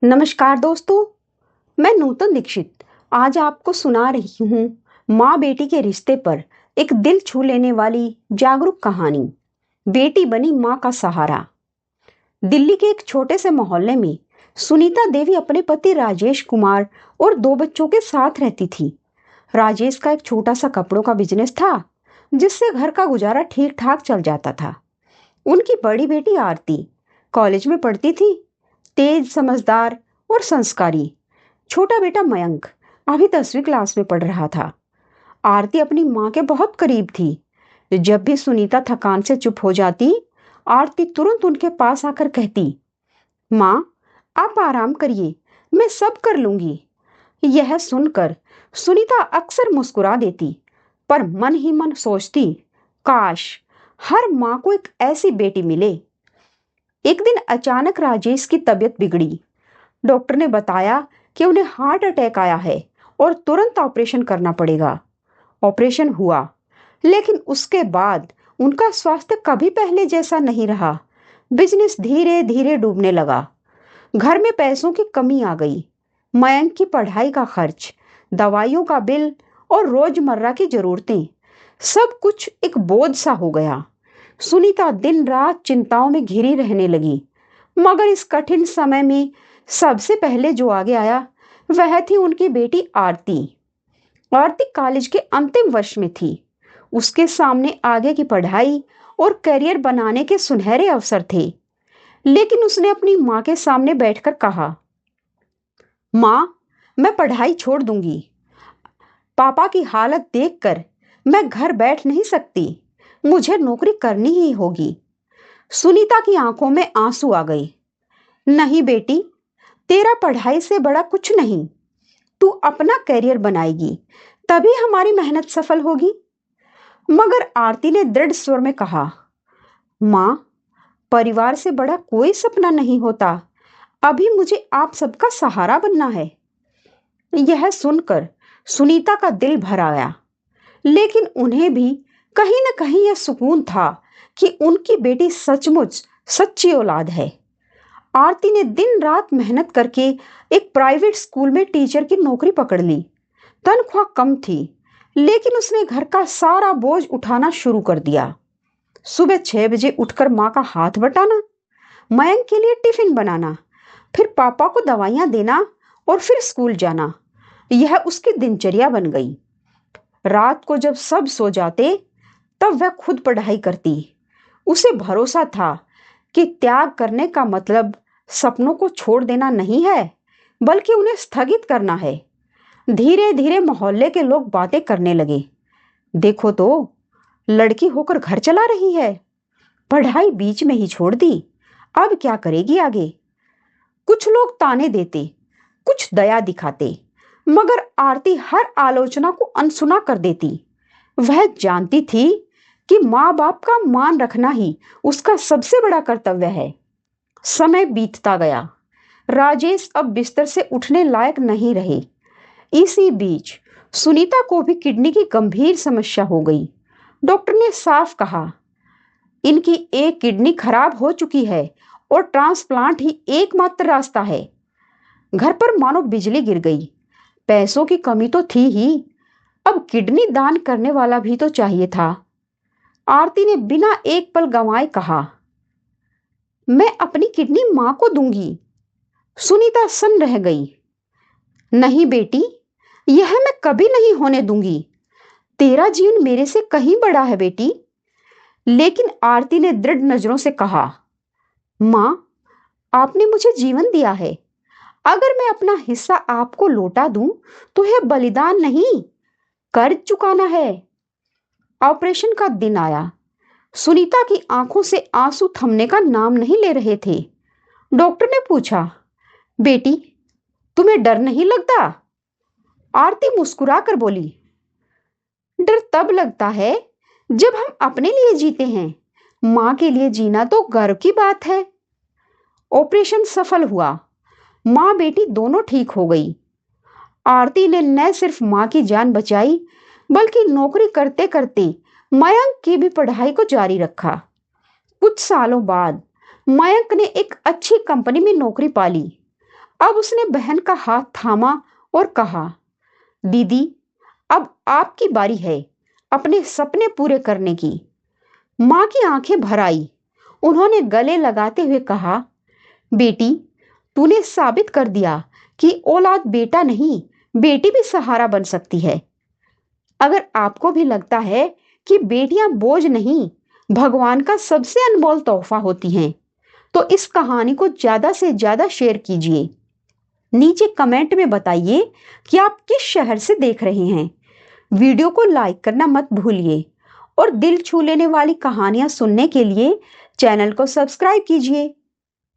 नमस्कार दोस्तों। मैं नूतन दीक्षित आज आपको सुना रही हूँ माँ बेटी के रिश्ते पर एक दिल छू लेने वाली जागरूक कहानी। बेटी बनी माँ का सहारा। दिल्ली के एक छोटे से मोहल्ले में सुनीता देवी अपने पति राजेश कुमार और 2 बच्चों के साथ रहती थी। राजेश का एक छोटा सा कपड़ों का बिजनेस था जिससे घर का गुजारा ठीक ठाक चल जाता था। उनकी बड़ी बेटी आरती कॉलेज में पढ़ती थी, तेज, समझदार और संस्कारी। छोटा बेटा मयंक अभी 10वीं क्लास में पढ़ रहा था। आरती अपनी माँ के बहुत करीब थी। जब भी सुनीता थकान से चुप हो जाती, आरती तुरंत उनके पास आकर कहती, माँ, आप आराम करिए, मैं सब कर लूंगी। यह सुनकर सुनीता अक्सर मुस्कुरा देती, पर मन ही मन सोचती, काश हर माँ को एक ऐसी बेटी मिले। एक दिन अचानक राजेश की तबीयत बिगड़ी। डॉक्टर ने बताया कि उन्हें हार्ट अटैक आया है और तुरंत ऑपरेशन करना पड़ेगा। ऑपरेशन हुआ, लेकिन उसके बाद उनका स्वास्थ्य कभी पहले जैसा नहीं रहा। बिजनेस धीरे धीरे डूबने लगा। घर में पैसों की कमी आ गई। मयंक की पढ़ाई का खर्च, दवाइयों का बिल और रोजमर्रा की जरूरतें, सब कुछ एक बोझ सा हो गया। सुनीता दिन रात चिंताओं में घिरी रहने लगी। मगर इस कठिन समय में सबसे पहले जो आगे आया वह थी उनकी बेटी आरती। आरती कॉलेज के अंतिम वर्ष में थी। उसके सामने आगे की पढ़ाई और करियर बनाने के सुनहरे अवसर थे। लेकिन उसने अपनी माँ के सामने बैठकर कहा, माँ, मैं पढ़ाई छोड़ दूंगी। पापा की हालत देखकर मैं घर बैठ नहीं सकती। मुझे नौकरी करनी ही होगी। सुनीता की आंखों में आंसू आ गए। नहीं बेटी, तेरा पढ़ाई से बड़ा कुछ नहीं। तू अपना करियर बनाएगी, तभी हमारी मेहनत सफल होगी। मगर आरती ने दृढ़ स्वर में कहा, माँ, परिवार से बड़ा कोई सपना नहीं होता। अभी मुझे आप सबका सहारा बनना है। यह सुनकर सुनीता का दिल भर आया। लेकिन उन्हें भी कहीं न कहीं यह सुकून था कि उनकी बेटी सचमुच सच्ची औलाद है। आरती ने दिन रात मेहनत करके एक प्राइवेट स्कूल में टीचर की नौकरी पकड़ ली। तनख्वाह कम थी, लेकिन उसने घर का सारा बोझ उठाना शुरू कर दिया। सुबह 6 बजे उठकर माँ का हाथ बटाना, मयंक के लिए टिफिन बनाना, फिर पापा को दवाइयां देना और फिर स्कूल जाना, यह उसकी दिनचर्या बन गई। रात को जब सब सो जाते, तब वह खुद पढ़ाई करती। उसे भरोसा था कि त्याग करने का मतलब सपनों को छोड़ देना नहीं है, बल्कि उन्हें स्थगित करना है। धीरे धीरे मोहल्ले के लोग बातें करने लगे, देखो तो, लड़की होकर घर चला रही है, पढ़ाई बीच में ही छोड़ दी, अब क्या करेगी आगे। कुछ लोग ताने देते, कुछ दया दिखाते, मगर आरती हर आलोचना को अनसुना कर देती। वह जानती थी कि माँ बाप का मान रखना ही उसका सबसे बड़ा कर्तव्य है। समय बीतता गया। राजेश अब बिस्तर से उठने लायक नहीं रहे। इसी बीच सुनीता को भी किडनी की गंभीर समस्या हो गई। डॉक्टर ने साफ कहा, इनकी एक किडनी खराब हो चुकी है और ट्रांसप्लांट ही एकमात्र रास्ता है। घर पर मानो बिजली गिर गई। पैसों की कमी तो थी ही, अब किडनी दान करने वाला भी तो चाहिए था। आरती ने बिना एक पल गंवाए कहा, मैं अपनी किडनी मां को दूंगी। सुनीता सन्न रह गई। नहीं बेटी, यह मैं कभी नहीं होने दूंगी। तेरा जीवन मेरे से कहीं बड़ा है बेटी। लेकिन आरती ने दृढ़ नजरों से कहा, मां, आपने मुझे जीवन दिया है। अगर मैं अपना हिस्सा आपको लौटा दूं तो यह बलिदान नहीं, कर्ज चुकाना है। ऑपरेशन का दिन आया। सुनीता की आंखों से आंसू थमने का नाम नहीं ले रहे थे। डॉक्टर ने पूछा, बेटी, तुम्हें डर नहीं लगता? आरती मुस्कुरा कर बोली, डर तब लगता है जब हम अपने लिए जीते हैं। मां के लिए जीना तो गर्व की बात है। ऑपरेशन सफल हुआ। मां बेटी दोनों ठीक हो गई। आरती ने न सिर्फ मां की जान बचाई, बल्कि नौकरी करते करते मयंक की भी पढ़ाई को जारी रखा। कुछ सालों बाद मयंक ने एक अच्छी कंपनी में नौकरी पा ली। अब उसने बहन का हाथ थामा और कहा, दीदी, अब आपकी बारी है अपने सपने पूरे करने की। मां की आंखें भर आई। उन्होंने गले लगाते हुए कहा, बेटी, तूने साबित कर दिया कि औलाद बेटा नहीं, बेटी भी सहारा बन सकती है। अगर आपको भी लगता है कि बेटियां बोझ नहीं, भगवान का सबसे अनमोल तोहफा होती हैं, तो इस कहानी को ज्यादा से ज्यादा शेयर कीजिए। नीचे कमेंट में बताइए कि आप किस शहर से देख रहे हैं। वीडियो को लाइक करना मत भूलिए और दिल छू लेने वाली कहानियां सुनने के लिए चैनल को सब्सक्राइब कीजिए।